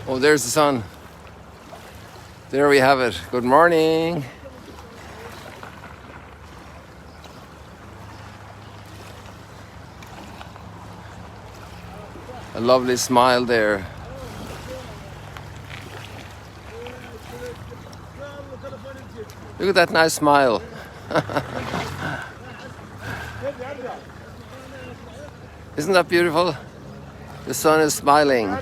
Oh, there's the sun. There we have it. Good morning. A lovely smile there. Look at that nice smile. Isn't that beautiful? The sun is smiling.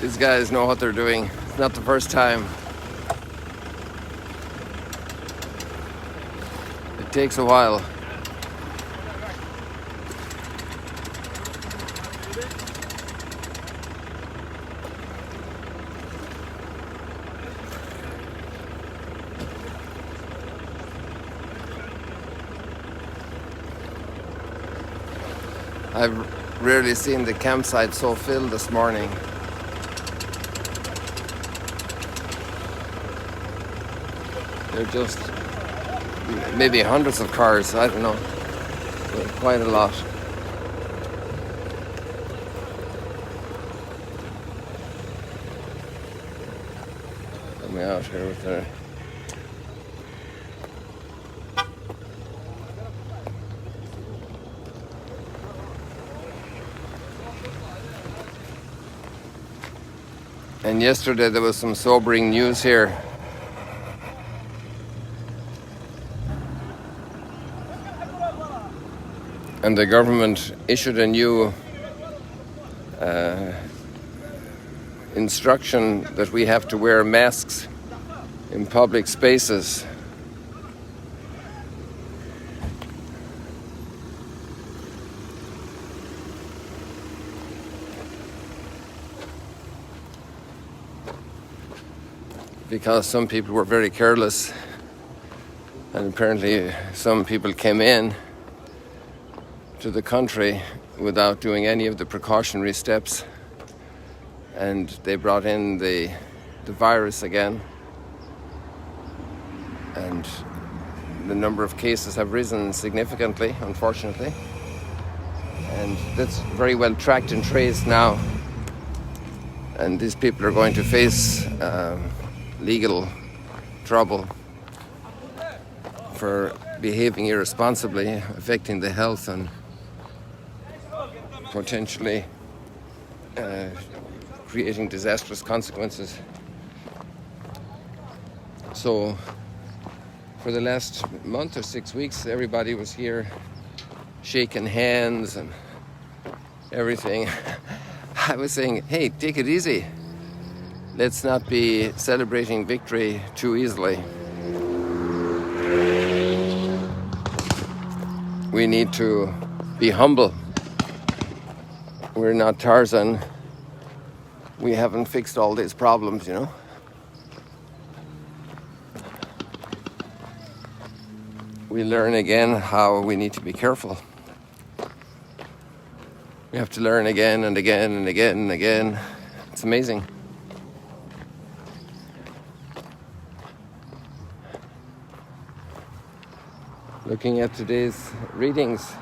These guys know what they're doing. It's not the first time. It takes a while. I've rarely seen the campsite so filled this morning. They're just maybe hundreds of cars, I don't know, but quite a lot. Coming out here with their and yesterday there was some sobering news here. And the government issued a new instruction that we have to wear masks in public spaces. Because some people were very careless, and apparently some people came in to the country without doing any of the precautionary steps, and they brought in the virus again, and the number of cases have risen significantly, unfortunately, and that's very well tracked and traced now, and these people are going to face legal trouble for behaving irresponsibly, affecting the health and potentially creating disastrous consequences. So for the last month or 6 weeks, everybody was here shaking hands and everything. I was saying, hey, take it easy. let's not be celebrating victory too easily. We need to be humble. We're not Tarzan. We haven't fixed all these problems, you know. We learn again how we need to be careful. We have to learn again and again and again and again. It's amazing. Looking at today's readings,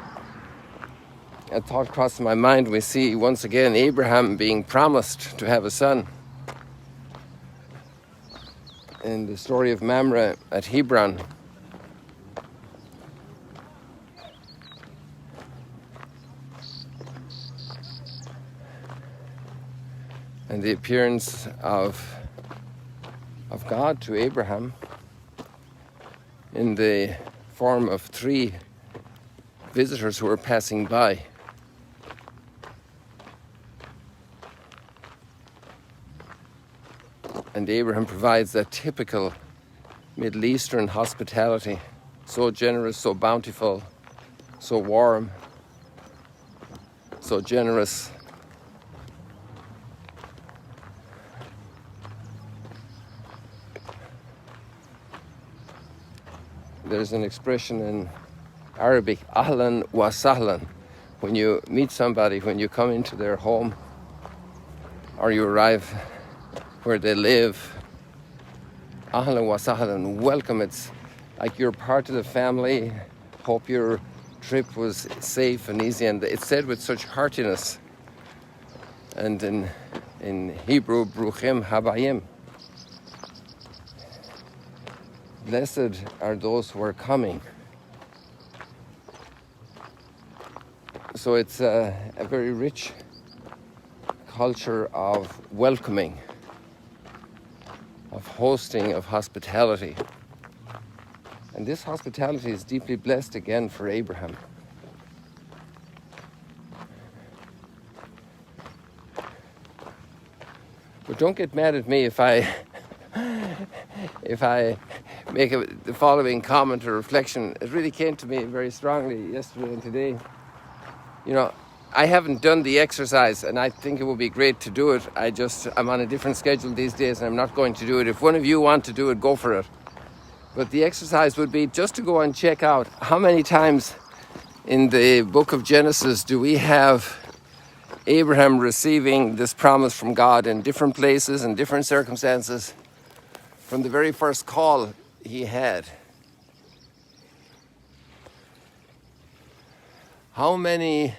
a thought crossed my mind. We see once again Abraham being promised to have a son. In the story of Mamre at Hebron, and the appearance of God to Abraham in the form of 3 visitors who were passing by. And Abraham provides that typical Middle Eastern hospitality, so generous, so bountiful, so warm, so generous. There's an expression in Arabic, ahlan wa sahlan. When you meet somebody, when you come into their home or you arrive where they live, ahlan wa sahlan, welcome. It's like you're part of the family. Hope your trip was safe and easy. And it's said with such heartiness. And in Hebrew, bruchim habayim. Blessed are those who are coming. So it's a very rich culture of welcoming, of hosting, of hospitality. And this hospitality is deeply blessed again for Abraham. But don't get mad at me if I make the following comment or reflection. It really came to me very strongly yesterday and today. You know, I haven't done the exercise, and I think it would be great to do it. I'm on a different schedule these days, and I'm not going to do it. If one of you want to do it, go for it. But the exercise would be just to go and check out how many times in the book of Genesis do we have Abraham receiving this promise from God in different places and different circumstances from the very first call he had. How many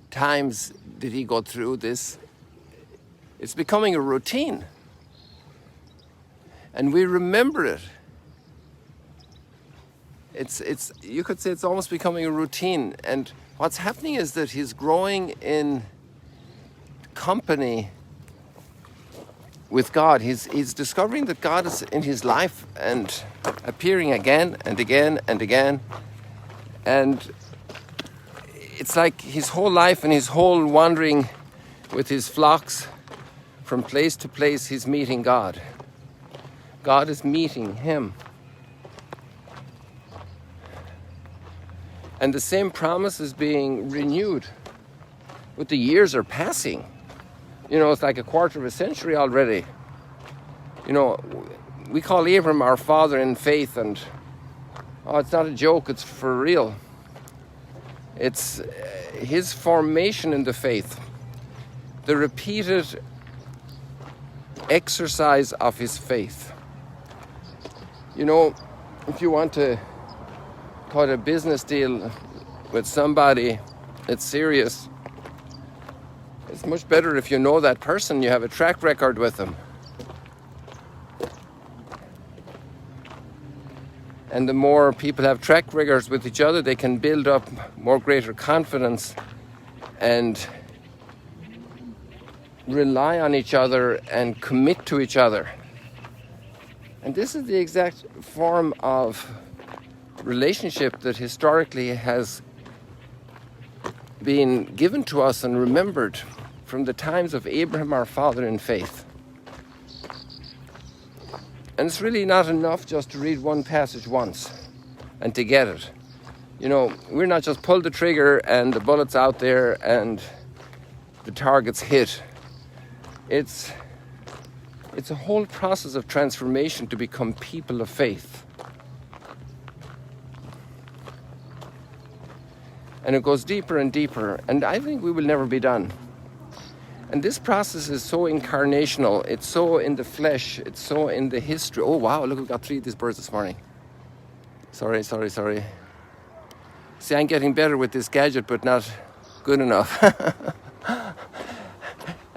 times did he go through this? It's becoming a routine. And we remember it. It's you could say it's almost becoming a routine. And what's happening is that he's growing in company with God. He's discovering that God is in his life and appearing again and again and again. And it's like his whole life and his whole wandering with his flocks from place to place, he's meeting God. God is meeting him. And the same promise is being renewed. But the years are passing. You know, it's like a quarter of a century already. You know, we call Abram our father in faith, and it's not a joke, it's for real. It's his formation in the faith, the repeated exercise of his faith. You know, if you want to cut a business deal with somebody that's serious, it's much better if you know that person, you have a track record with them. And the more people have track records with each other, they can build up more greater confidence and rely on each other and commit to each other. And this is the exact form of relationship that historically has been given to us and remembered from the times of Abraham, our father in faith. And it's really not enough just to read one passage once and to get it. You know, we're not just pull the trigger and the bullet's out there and the target's hit. It's a whole process of transformation to become people of faith. And it goes deeper and deeper, and I think we will never be done. And this process is so incarnational, it's so in the flesh, it's so in the history. Oh wow, look, we got 3 of these birds this morning. Sorry. See, I'm getting better with this gadget, but not good enough.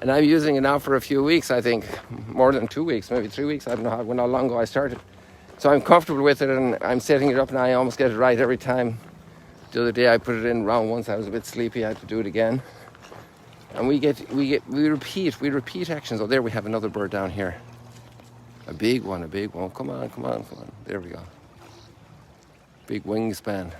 And I'm using it now for a few weeks, I think. More than 2 weeks, maybe 3 weeks. I don't know how long ago I started. So I'm comfortable with it, and I'm setting it up now. I almost get it right every time. The other day I put it in wrong once. I was a bit sleepy. I had to do it again. And we repeat actions. Oh, there we have another bird down here. A big one. Come on. There we go. Big wingspan.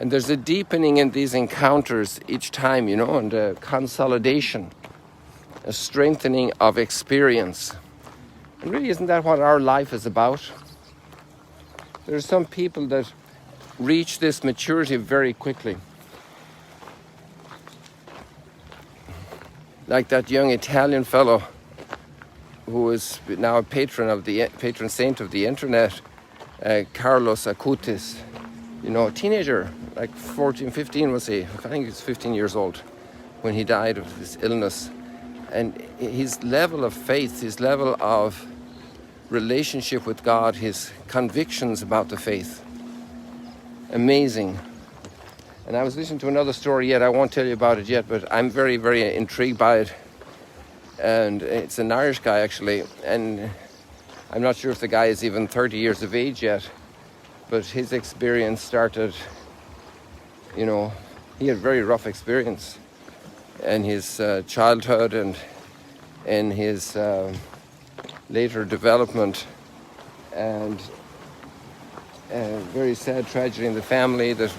And there's a deepening in these encounters each time, you know, and a consolidation, a strengthening of experience. And really, isn't that what our life is about? There are some people that reach this maturity very quickly. Like that young Italian fellow who is now a patron saint of the internet, Carlos Acutis. You know, a teenager, like 14, 15 was he? I think he was 15 years old when he died of this illness. And his level of faith, his level of relationship with God, his convictions about the faith, amazing. And I was listening to another story yet, I won't tell you about it yet, but I'm very, very intrigued by it. And it's an Irish guy, actually, and I'm not sure if the guy is even 30 years of age yet. But his experience started, you know, he had very rough experience in his childhood and in his later development, and a very sad tragedy in the family that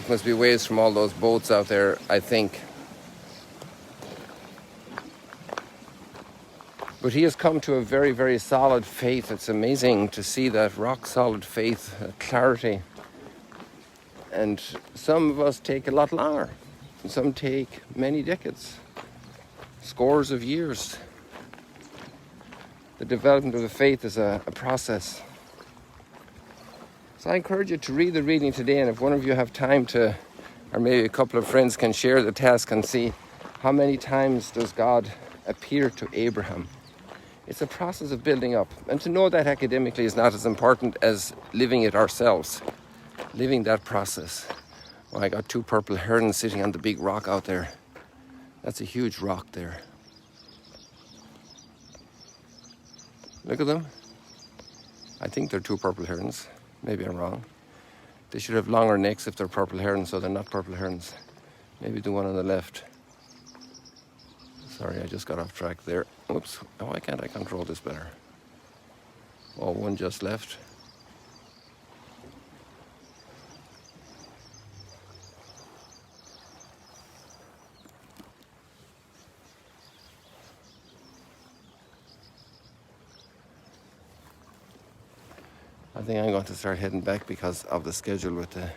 must be waves from all those boats out there, I think. But he has come to a very, very solid faith. It's amazing to see that rock solid faith, clarity. And some of us take a lot longer. Some take many decades, scores of years. The development of the faith is a process. So I encourage you to read the reading today, and if one of you have time to, or maybe a couple of friends can share the task and see how many times does God appear to Abraham. It's a process of building up. And to know that academically is not as important as living it ourselves. Living that process. Well, I got 2 purple herons sitting on the big rock out there. That's a huge rock there. Look at them. I think they're 2 purple herons. Maybe I'm wrong. They should have longer necks if they're purple herons, so they're not purple herons. Maybe the one on the left. Sorry, I just got off track there. Oops, why can't I control this better? Oh, one just left. I think I'm going to start heading back because of the schedule with the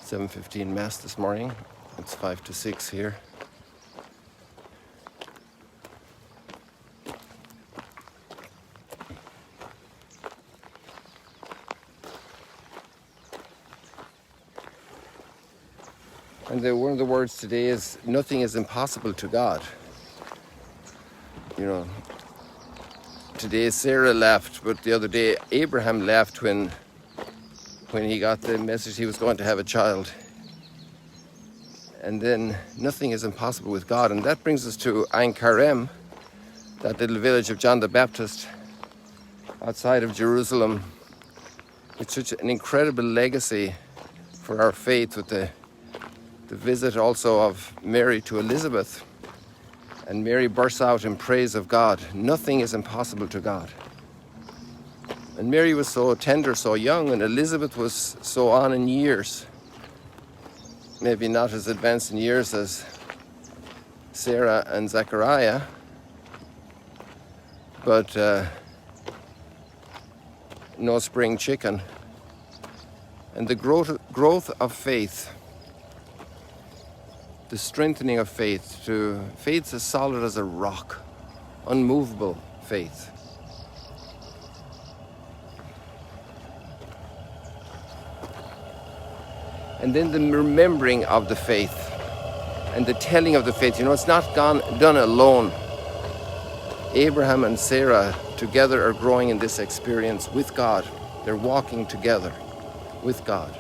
7:15 mass this morning. It's 5 to 6 here. And one of the words today is, nothing is impossible to God. You know, today Sarah laughed, but the other day Abraham laughed when he got the message he was going to have a child. And then nothing is impossible with God. And that brings us to Ein Karem, that little village of John the Baptist, outside of Jerusalem, with such an incredible legacy for our faith, with the visit also of Mary to Elizabeth. And Mary bursts out in praise of God. Nothing is impossible to God. And Mary was so tender, so young, and Elizabeth was so on in years. Maybe not as advanced in years as Sarah and Zechariah, but no spring chicken. And the growth of faith, the strengthening of faith, to faith as solid as a rock, unmovable faith. And then the remembering of the faith and the telling of the faith. You know, it's not done alone. Abraham and Sarah together are growing in this experience with God. They're walking together with God.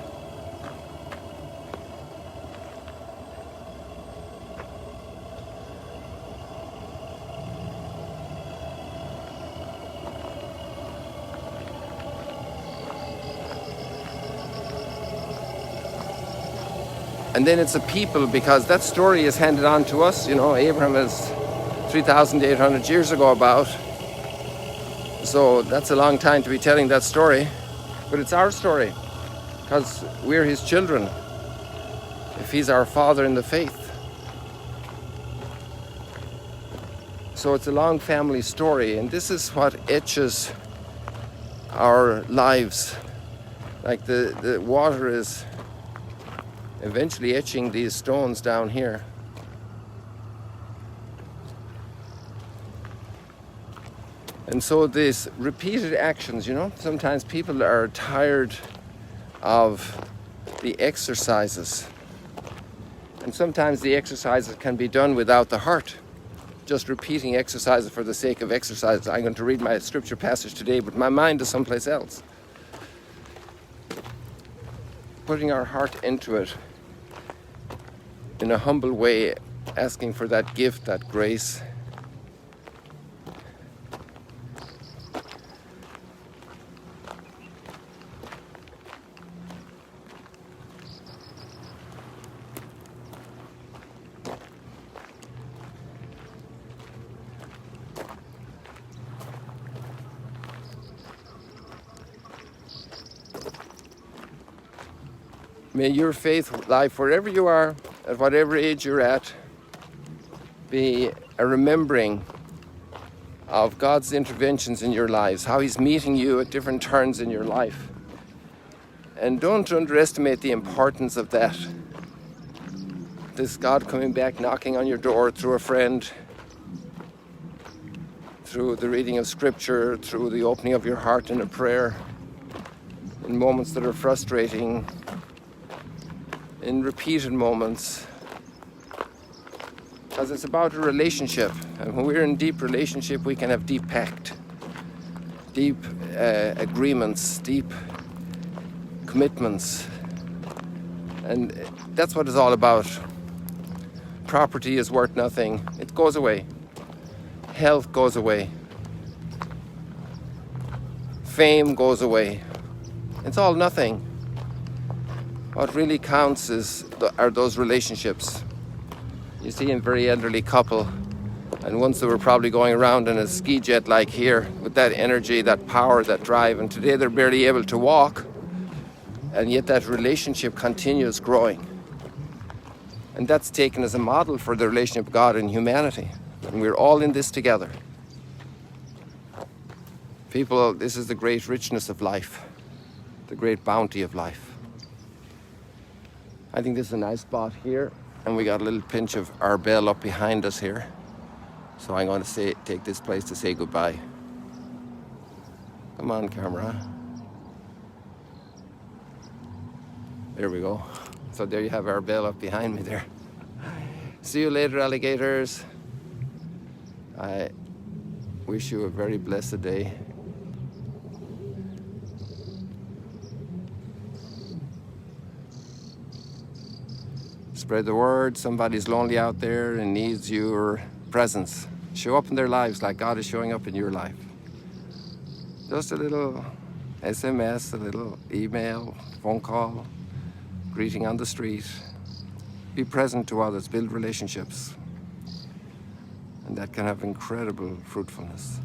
And then it's a people, because that story is handed on to us. You know, Abraham is 3,800 years ago about. So that's a long time to be telling that story. But it's our story, because we're his children, if he's our father in the faith. So it's a long family story, and this is what etches our lives. Like the water is eventually etching these stones down here. And so these repeated actions, you know, sometimes people are tired of the exercises. And sometimes the exercises can be done without the heart. Just repeating exercises for the sake of exercise. I'm going to read my scripture passage today, but my mind is someplace else. Putting our heart into it in a humble way, asking for that gift, that grace. May your faith life, wherever you are, at whatever age you're at, be a remembering of God's interventions in your lives, how he's meeting you at different turns in your life. And don't underestimate the importance of that. This God coming back, knocking on your door through a friend, through the reading of scripture, through the opening of your heart in a prayer, in moments that are frustrating, in repeated moments, because it's about a relationship. And when we're in deep relationship, we can have deep pact, deep agreements, deep commitments. And that's what it's all about. Property is worth nothing. It goes away. Health goes away. Fame goes away. It's all nothing. What really counts are those relationships. You see a very elderly couple, and once they were probably going around in a ski jet like here, with that energy, that power, that drive, and today they're barely able to walk, and yet that relationship continues growing. And that's taken as a model for the relationship of God and humanity. And we're all in this together. People, this is the great richness of life, the great bounty of life. I think this is a nice spot here, and we got a little pinch of Arbel up behind us here. So I'm going to take this place to say goodbye. Come on, camera. There we go. So there you have Arbel up behind me there. See you later, alligators. I wish you a very blessed day. Spread the word. Somebody's lonely out there and needs your presence. Show up in their lives like God is showing up in your life. Just a little SMS, a little email, phone call, greeting on the street. Be present to others, build relationships. And that can have incredible fruitfulness.